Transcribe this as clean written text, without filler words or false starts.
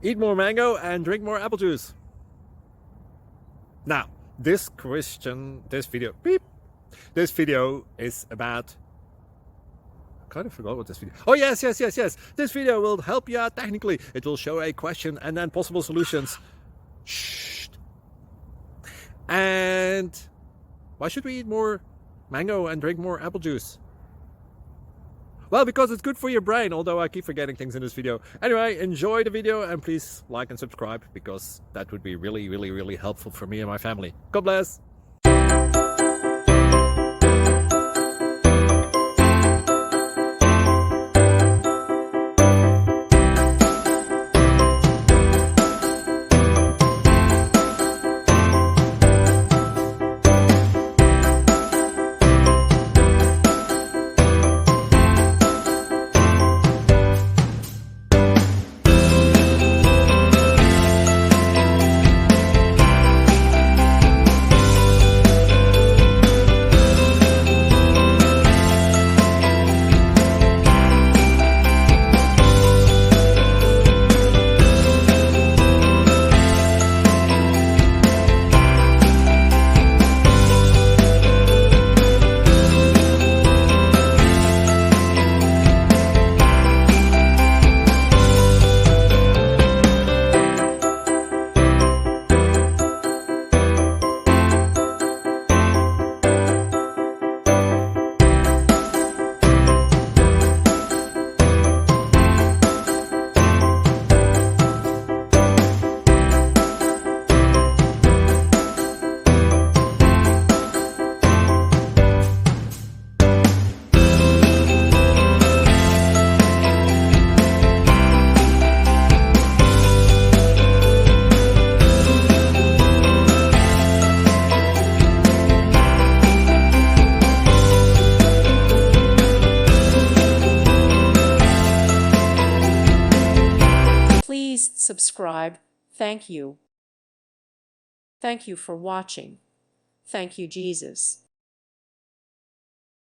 Eat more mango and drink more apple juice. Now, this video is about, I kind of forgot what this video. Oh, yes. This video will help you out technically. It will show a question and then possible solutions. Shh. And why should we eat more mango and drink more apple juice? Well, because it's good for your brain, although I keep forgetting things in this video. Anyway, enjoy the video and please like and subscribe, because that would be really helpful for me and my family. God bless! Please subscribe. Thank you. Thank you for watching. Thank you, Jesus.